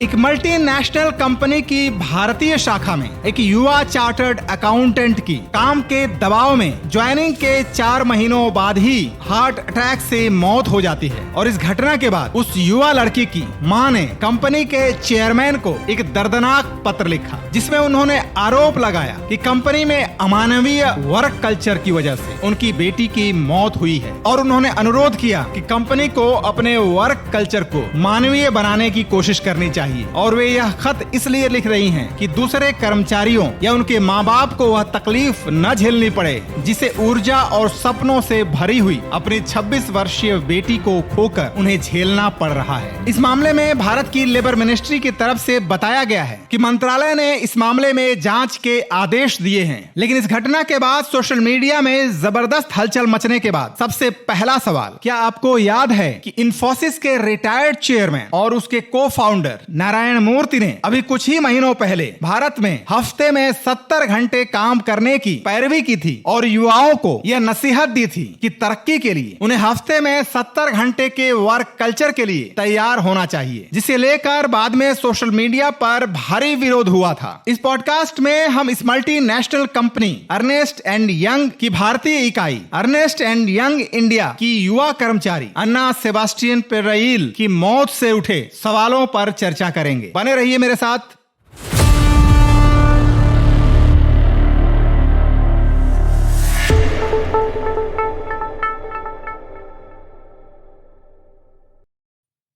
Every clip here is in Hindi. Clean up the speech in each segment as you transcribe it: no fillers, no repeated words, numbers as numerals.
एक मल्टीनेशनल कंपनी की भारतीय शाखा में एक युवा चार्टर्ड अकाउंटेंट की काम के दबाव में ज्वाइनिंग के 4 महीनों बाद ही हार्ट अटैक से मौत हो जाती है। और इस घटना के बाद उस युवा लड़की की मां ने कंपनी के चेयरमैन को एक दर्दनाक पत्र लिखा, जिसमें उन्होंने आरोप लगाया कि कंपनी में अमानवीय वर्क कल्चर की वजह से उनकी बेटी की मौत हुई है। और उन्होंने अनुरोध किया कि कंपनी को अपने वर्क कल्चर को मानवीय बनाने की कोशिश करनी चाहिए। और वे यह खत इसलिए लिख रही हैं कि दूसरे कर्मचारियों या उनके माँ बाप को वह तकलीफ न झेलनी पड़े जिसे ऊर्जा और सपनों से भरी हुई अपनी 26 वर्षीय बेटी को खोकर उन्हें झेलना पड़ रहा है। इस मामले में भारत की लेबर मिनिस्ट्री की तरफ से बताया गया है कि मंत्रालय ने इस मामले में जांच के आदेश दिए हैं। लेकिन इस घटना के बाद सोशल मीडिया में जबरदस्त हलचल मचने के बाद सबसे पहला सवाल, क्या आपको याद है कि इन्फोसिस के रिटायर्ड चेयरमैन और उसके को फाउंडर नारायण मूर्ति ने अभी कुछ ही महीनों पहले भारत में हफ्ते में 70 घंटे काम करने की पैरवी की थी और युवाओं को यह नसीहत दी थी कि तरक्की के लिए उन्हें हफ्ते में 70 घंटे के वर्क कल्चर के लिए तैयार होना चाहिए, जिसे लेकर बाद में सोशल मीडिया पर भारी विरोध हुआ था। इस पॉडकास्ट में हम इस multinational company Ernst and Young की भारतीय इकाई अर्नेस्ट एंड यंग इंडिया की युवा कर्मचारी अन्ना सेबास्टियन पेरेइल की मौत से उठे सवालों पर चर्चा करेंगे। बने रहिए मेरे साथ।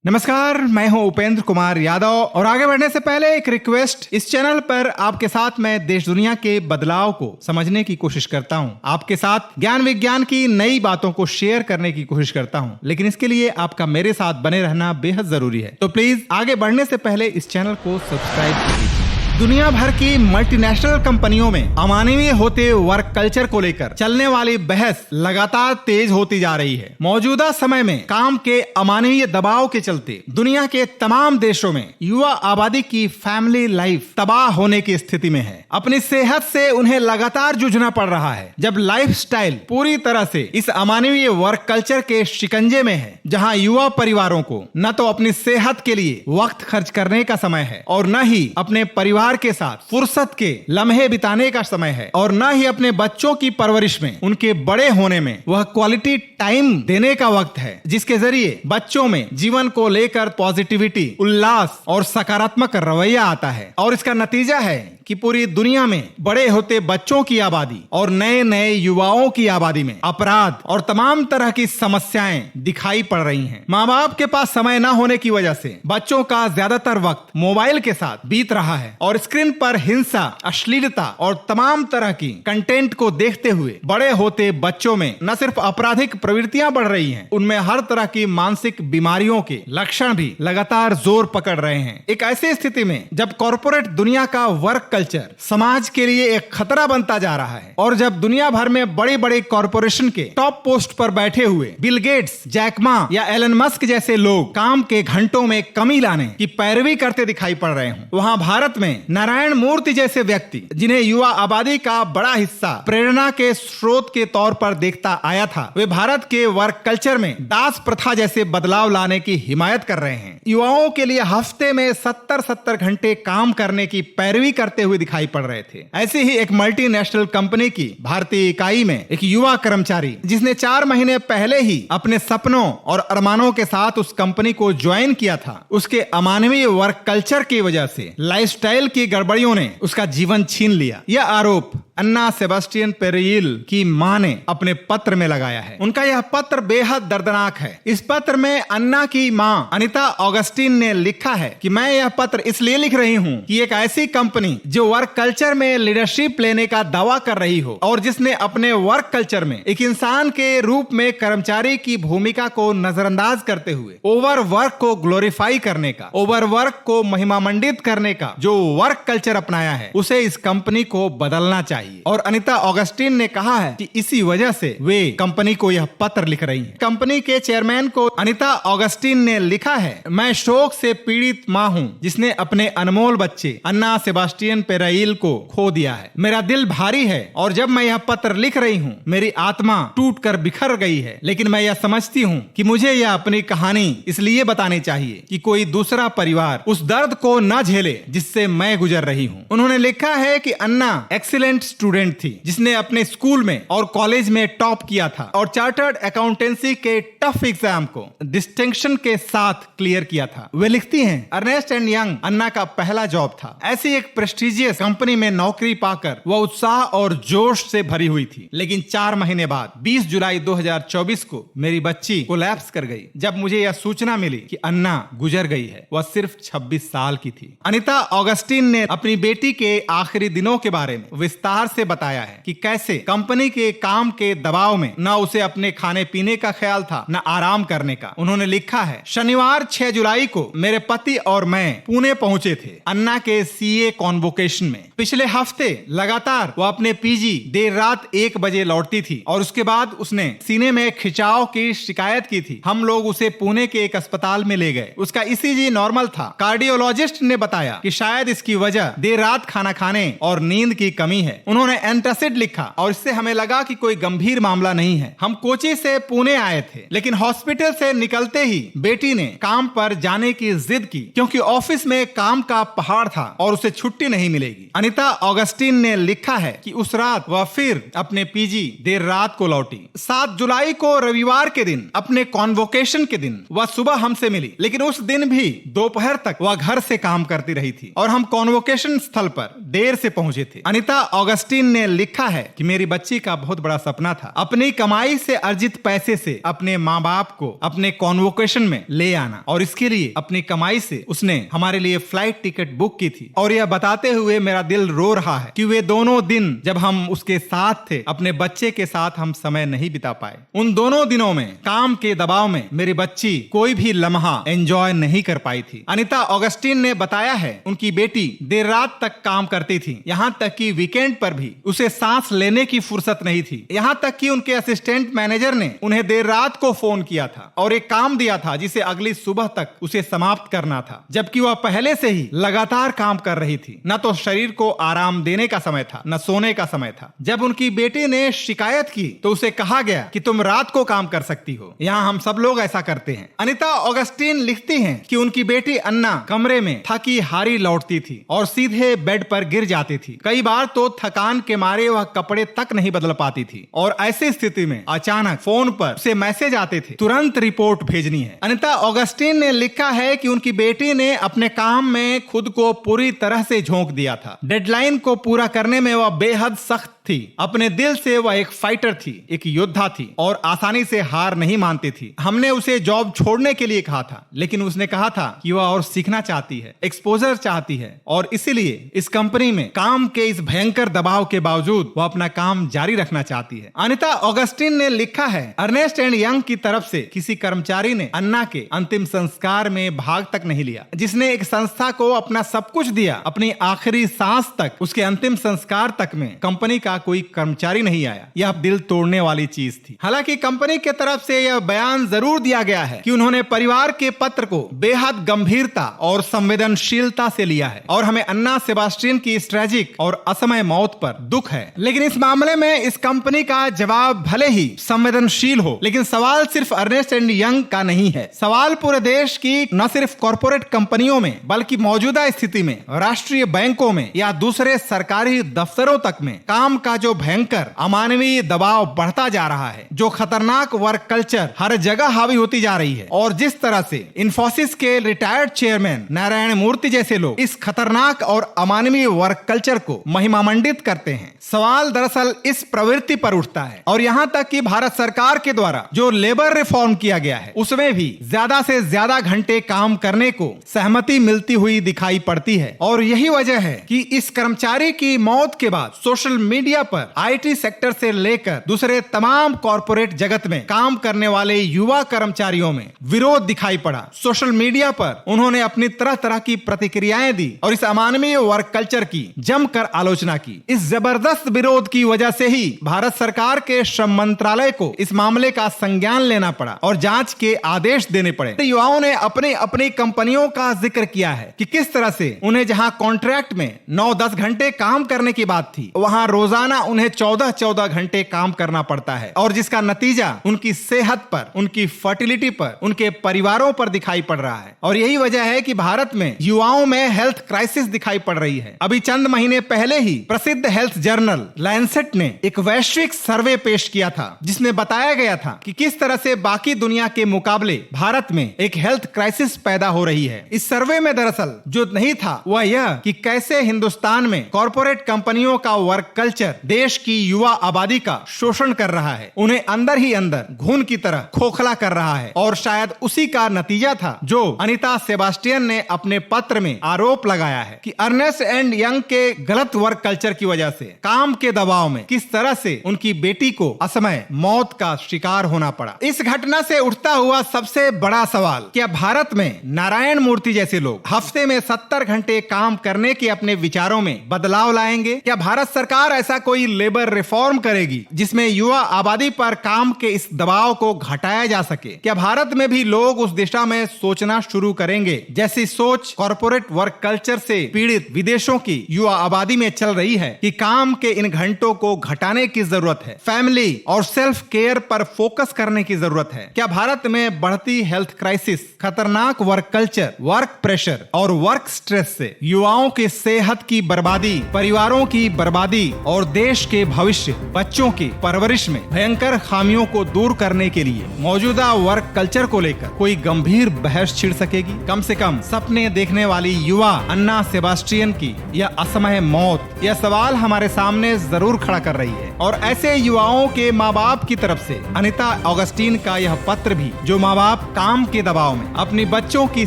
नमस्कार, मैं हूं उपेंद्र कुमार यादव और आगे बढ़ने से पहले एक रिक्वेस्ट। इस चैनल पर आपके साथ मैं देश दुनिया के बदलाव को समझने की कोशिश करता हूं, आपके साथ ज्ञान विज्ञान की नई बातों को शेयर करने की कोशिश करता हूं, लेकिन इसके लिए आपका मेरे साथ बने रहना बेहद जरूरी है। तो प्लीज आगे बढ़ने से पहले इस चैनल को सब्सक्राइब कीजिए। दुनिया भर की मल्टीनेशनल कंपनियों में अमानवीय होते वर्क कल्चर को लेकर चलने वाली बहस लगातार तेज होती जा रही है। मौजूदा समय में काम के अमानवीय दबाव के चलते दुनिया के तमाम देशों में युवा आबादी की फैमिली लाइफ तबाह होने की स्थिति में है। अपनी सेहत से उन्हें लगातार जूझना पड़ रहा है, जब लाइफस्टाइल पूरी तरह से इस अमानवीय वर्क कल्चर के शिकंजे में है, जहां युवा परिवारों को न तो अपनी सेहत के लिए वक्त खर्च करने का समय है और न ही अपने परिवार के साथ फुर्सत के लम्हे बिताने का समय है, और न ही अपने बच्चों की परवरिश में, उनके बड़े होने में वह क्वालिटी टाइम देने का वक्त है, जिसके जरिए बच्चों में जीवन को लेकर पॉजिटिविटी, उल्लास और सकारात्मक रवैया आता है। और इसका नतीजा है कि पूरी दुनिया में बड़े होते बच्चों की आबादी और नए नए युवाओं की आबादी में अपराध और तमाम तरह की समस्याएं दिखाई पड़ रही हैं। माँ बाप के पास समय न होने की वजह से बच्चों का ज्यादातर वक्त मोबाइल के साथ बीत रहा है और स्क्रीन पर हिंसा, अश्लीलता और तमाम तरह की कंटेंट को देखते हुए बड़े होते बच्चों में न सिर्फ आपराधिक प्रवृत्तियां बढ़ रही हैं, उनमें हर तरह की मानसिक बीमारियों के लक्षण भी लगातार जोर पकड़ रहे हैं। एक ऐसी स्थिति में जब कॉर्पोरेट दुनिया का वर्क कल्चर समाज के लिए एक खतरा बनता जा रहा है और जब दुनिया भर में बड़े बड़े कॉर्पोरेशन के टॉप पोस्ट पर बैठे हुए बिल गेट्स, जैक मा या एलन मस्क जैसे लोग काम के घंटों में कमी लाने की पैरवी करते दिखाई पड़ रहे हैं, वहां भारत में नारायण मूर्ति जैसे व्यक्ति, जिन्हें युवा आबादी का बड़ा हिस्सा प्रेरणा के स्रोत के तौर पर देखता आया था, वे भारत के वर्क कल्चर में दास प्रथा जैसे बदलाव लाने की हिमायत कर रहे हैं। युवाओं के लिए हफ्ते में 70 घंटे काम करने की पैरवी करते हुए दिखाई पड़ रहे थे। ऐसी ही एक मल्टीनेशनल कंपनी की भारतीय इकाई में एक युवा कर्मचारी, जिसने 4 महीने पहले ही अपने सपनों और अरमानों के साथ उस कंपनी को ज्वाइन किया था, उसके अमानवीय वर्क कल्चर की वजह से लाइफस्टाइल की गड़बड़ियों ने उसका जीवन छीन लिया। यह आरोप अन्ना सेबास्टियन पेरेइल की मां ने अपने पत्र में लगाया है। उनका यह पत्र बेहद दर्दनाक है। इस पत्र में अन्ना की मां अनिता ऑगस्टीन ने लिखा है कि मैं यह पत्र इसलिए लिख रही हूं कि एक ऐसी कंपनी जो वर्क कल्चर में लीडरशिप लेने का दावा कर रही हो और जिसने अपने वर्क कल्चर में एक इंसान के रूप में कर्मचारी की भूमिका को नजरअंदाज करते हुए ओवर वर्क को ग्लोरीफाई करने का, ओवर वर्क को महिमामंडित करने का जो वर्क कल्चर अपनाया है, उसे इस कंपनी को बदलना चाहिए। चाहिए। और अनीता ऑगस्टीन ने कहा है कि इसी वजह से वे कंपनी को यह पत्र लिख रही हैं। कंपनी के चेयरमैन को अनीता ऑगस्टीन ने लिखा है, मैं शोक से पीड़ित माँ हूँ जिसने अपने अनमोल बच्चे अन्ना सेबास्टियन पेराइल को खो दिया है। मेरा दिल भारी है और जब मैं यह पत्र लिख रही हूँ मेरी आत्मा टूट कर बिखर गई है, लेकिन मैं यह समझती हूँ कि मुझे यह अपनी कहानी इसलिए बतानी चाहिए कि कोई दूसरा परिवार उस दर्द को न झेले जिससे मैं गुजर रही हूँ। उन्होंने लिखा है कि अन्ना एक्सीलेंट स्टूडेंट थी जिसने अपने स्कूल में और कॉलेज में टॉप किया था और चार्टर्ड अकाउंटेंसी के टफ एग्जाम को डिस्टिंक्शन के साथ क्लियर किया था। वे लिखती हैं, अर्नेस्ट एंड यंग अन्ना का पहला जॉब था। ऐसी एक प्रेस्टिजियस कंपनी में नौकरी पाकर वह उत्साह और जोश से भरी हुई थी, लेकिन 4 महीने बाद 20 जुलाई 2024 को मेरी बच्ची कोलैप्स कर गई। जब मुझे यह सूचना मिली कि अन्ना गुजर गई है, वह सिर्फ 26 साल की थी। अनीता ऑगस्टीन ने अपनी बेटी के आखिरी दिनों के बारे में विस्तार से बताया है कि कैसे कंपनी के काम के दबाव में न उसे अपने खाने पीने का ख्याल था न आराम करने का। उन्होंने लिखा है, शनिवार 6 जुलाई को मेरे पति और मैं पुणे पहुंचे थे अन्ना के सीए कॉन्वोकेशन में। पिछले हफ्ते लगातार वह अपने पीजी देर रात 1 बजे लौटती थी और उसके बाद उसने सीने में खिंचाव की शिकायत की थी। हम लोग उसे पुणे के एक अस्पताल में ले गए। उसका ईसीजी नॉर्मल था। कार्डियोलॉजिस्ट ने बताया कि शायद इसकी वजह देर रात खाना खाने और नींद की कमी है। उन्होंने एंटासिड लिखा और इससे हमें लगा कि कोई गंभीर मामला नहीं है। हम कोची से पुणे आए थे, लेकिन हॉस्पिटल से निकलते ही बेटी ने काम पर जाने की जिद की क्योंकि ऑफिस में काम का पहाड़ था और उसे छुट्टी नहीं मिलेगी। अनीता ऑगस्टीन ने लिखा है कि उस रात वह फिर अपने पीजी देर रात को लौटी। 7 जुलाई को रविवार के दिन, अपने कॉन्वोकेशन के दिन, वह सुबह हमसे मिली, लेकिन उस दिन भी दोपहर तक वह घर से काम करती रही थी और हम कॉन्वोकेशन स्थल पर देर से पहुंचे थे। अनीता ऑगस्टीन ने लिखा है कि मेरी बच्ची का बहुत बड़ा सपना था अपनी कमाई से अर्जित पैसे से अपने माँ बाप को अपने कॉन्वोकेशन में ले आना, और इसके लिए अपनी कमाई से उसने हमारे लिए फ्लाइट टिकट बुक की थी। और यह बताते हुए मेरा दिल रो रहा है कि वे दोनों दिन जब हम उसके साथ थे, अपने बच्चे के साथ हम समय नहीं बिता पाए। उन दोनों दिनों में काम के दबाव में मेरी बच्ची कोई भी लम्हा एंजॉय नहीं कर पाई थी। अनीता ऑगस्टीन ने बताया है उनकी बेटी देर रात तक काम करती थी, यहाँ तक कि वीकेंड पर भी उसे सांस लेने की फुर्सत नहीं थी। यहाँ तक कि उनके असिस्टेंट मैनेजर ने उन्हें देर रात को फोन किया था और एक काम दिया था जिसे अगली सुबह तक उसे समाप्त करना था, जबकि वह पहले से ही लगातार काम कर रही थी। न तो शरीर को आराम देने का समय था न सोने का समय था। जब उनकी बेटी ने शिकायत की तो उसे कहा गया कि तुम रात को काम कर सकती हो, यहाँ हम सब लोग ऐसा करते हैं। अनीता ऑगस्टीन लिखती हैं कि उनकी बेटी अन्ना कमरे में थकी हारी लौटती थी और सीधे बेड पर गिर जाती थी। कई बार तो थकान के मारे वह कपड़े तक नहीं बदल पाती थी और ऐसी स्थिति में अचानक फोन पर उसे मैसेज आते थे, तुरंत रिपोर्ट भेजनी है। अनीता ऑगस्टीन ने लिखा है कि उनकी बेटी ने अपने काम में खुद को पूरी तरह से झोंक दिया था। डेडलाइन को पूरा करने में वह बेहद सख्त थी। अपने दिल से वह एक फाइटर थी, एक योद्धा थी और आसानी से हार नहीं मानती थी। हमने उसे जॉब छोड़ने के लिए कहा था, लेकिन उसने कहा था कि वह और सीखना चाहती है, एक्सपोजर चाहती है और इसीलिए इस कंपनी में काम के इस भयंकर दबाव के बावजूद वह अपना काम जारी रखना चाहती है। अनीता ऑगस्टीन ने लिखा है, अर्नेस्ट एंड यंग की तरफ से किसी कर्मचारी ने अन्ना के अंतिम संस्कार में भाग तक नहीं लिया, जिसने एक संस्था को अपना सब कुछ दिया। अपनी आखिरी सांस तक, उसके अंतिम संस्कार तक में कंपनी का कोई कर्मचारी नहीं आया। यह दिल तोड़ने वाली चीज थी। हालांकि कंपनी के तरफ से यह बयान जरूर दिया गया है कि उन्होंने परिवार के पत्र को बेहद गंभीरता और संवेदनशीलता से लिया है और हमें अन्ना सेबास्टियन की इस ट्रेजिक और असमय मौत पर दुख है। लेकिन इस मामले में इस कंपनी का जवाब भले ही संवेदनशील हो, लेकिन सवाल सिर्फ अर्नेस्ट एंड यंग का नहीं है। सवाल पूरे देश की न सिर्फ कॉर्पोरेट कंपनियों में बल्कि मौजूदा स्थिति में राष्ट्रीय बैंकों में या दूसरे सरकारी दफ्तरों तक में काम का जो भयंकर अमानवीय दबाव बढ़ता जा रहा है, जो खतरनाक वर्क कल्चर हर जगह हावी होती जा रही है और जिस तरह से इन्फोसिस के रिटायर्ड चेयरमैन नारायण मूर्ति जैसे लोग इस खतरनाक और अमानवीय वर्क कल्चर को महिमामंडित करते हैं। सवाल दरअसल इस प्रवृत्ति पर उठता है और यहाँ तक कि भारत सरकार के द्वारा जो लेबर रिफॉर्म किया गया है उसमें भी ज्यादा से ज्यादा घंटे काम करने को सहमति मिलती हुई दिखाई पड़ती है। और यही वजह है कि इस कर्मचारी की मौत के बाद सोशल मीडिया मीडिया पर आईटी सेक्टर से लेकर दूसरे तमाम कॉरपोरेट जगत में काम करने वाले युवा कर्मचारियों में विरोध दिखाई पड़ा। सोशल मीडिया पर उन्होंने अपनी तरह तरह की प्रतिक्रियाएं दी और इस अमानवीय वर्क कल्चर की जमकर आलोचना की। इस जबरदस्त विरोध की वजह से ही भारत सरकार के श्रम मंत्रालय को इस मामले का संज्ञान लेना पड़ा और जांच के आदेश देने पड़े। युवाओं ने अपनी अपनी कंपनियों का जिक्र किया है कि किस तरह से उन्हें जहां कॉन्ट्रैक्ट में 9-10 घंटे काम करने की बात थी, वहां रोजाना उन्हें 14-14 घंटे काम करना पड़ता है और जिसका नतीजा उनकी सेहत पर, उनकी फर्टिलिटी पर, उनके परिवारों पर दिखाई पड़ रहा है। और यही वजह है कि भारत में युवाओं में हेल्थ क्राइसिस दिखाई पड़ रही है। अभी चंद महीने पहले ही प्रसिद्ध हेल्थ जर्नल लैंसेट ने एक वैश्विक सर्वे पेश किया था जिसमें बताया गया था कि किस तरह से बाकी दुनिया के मुकाबले भारत में एक हेल्थ क्राइसिस पैदा हो रही है। इस सर्वे में दरअसल जो नहीं था वह यह कि कैसे हिंदुस्तान में कॉरपोरेट कंपनियों का वर्क कल्चर देश की युवा आबादी का शोषण कर रहा है, उन्हें अंदर ही अंदर घुन की तरह खोखला कर रहा है। और शायद उसी का नतीजा था जो अनीता सेबास्टियन ने अपने पत्र में आरोप लगाया है कि अर्नेस्ट एंड यंग के गलत वर्क कल्चर की वजह से, काम के दबाव में किस तरह से उनकी बेटी को असमय मौत का शिकार होना पड़ा। इस घटना से उठता हुआ सबसे बड़ा सवाल, क्या भारत में नारायण मूर्ति जैसे लोग हफ्ते में 70 घंटे काम करने के अपने विचारों में बदलाव लाएंगे? क्या भारत सरकार ऐसा कोई लेबर रिफॉर्म करेगी जिसमें युवा आबादी पर काम के इस दबाव को घटाया जा सके? क्या भारत में भी लोग उस दिशा में सोचना शुरू करेंगे जैसी सोच कॉर्पोरेट वर्क कल्चर से पीड़ित विदेशों की युवा आबादी में चल रही है कि काम के इन घंटों को घटाने की जरूरत है, फैमिली और सेल्फ केयर पर फोकस करने की जरूरत है? क्या भारत में बढ़ती हेल्थ क्राइसिस, खतरनाक वर्क कल्चर, वर्क प्रेशर और वर्क स्ट्रेस से युवाओं की सेहत की बर्बादी, परिवारों की बर्बादी और देश के भविष्य, बच्चों की परवरिश में भयंकर खामियों को दूर करने के लिए मौजूदा वर्क कल्चर को लेकर कोई गंभीर बहस छिड़ सकेगी? कम से कम सपने देखने वाली युवा अन्ना सेबास्टियन की यह असमय मौत, यह सवाल हमारे सामने जरूर खड़ा कर रही है। और ऐसे युवाओं के माँ बाप की तरफ से अनीता ऑगस्टीन का यह पत्र भी, जो माँ बाप काम के दबाव में अपनी बच्चों की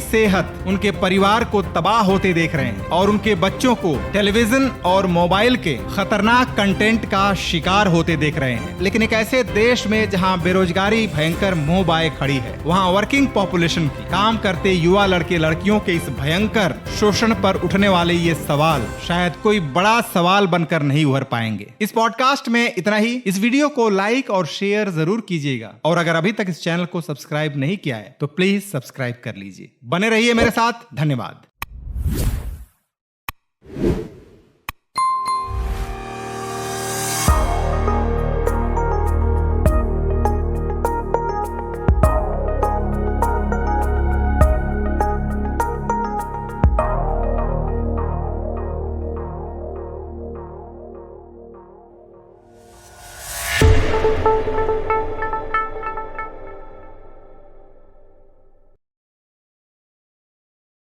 सेहत, उनके परिवार को तबाह होते देख रहे हैं और उनके बच्चों को टेलीविजन और मोबाइल के खतरनाक कंटेंट का शिकार होते देख रहे हैं। लेकिन एक ऐसे देश में जहां बेरोजगारी भयंकर मुंह बाए खड़ी है, वहां वर्किंग पॉपुलेशन की, काम करते युवा लड़के लड़कियों के इस भयंकर शोषण पर उठने वाले ये सवाल शायद कोई बड़ा सवाल बनकर नहीं उभर पाएंगे। इस पॉडकास्ट में इतना ही। इस वीडियो को लाइक और शेयर जरूर कीजिएगा और अगर अभी तक इस चैनल को सब्सक्राइब नहीं किया है तो प्लीज सब्सक्राइब कर लीजिए। बने रहिए मेरे साथ। धन्यवाद।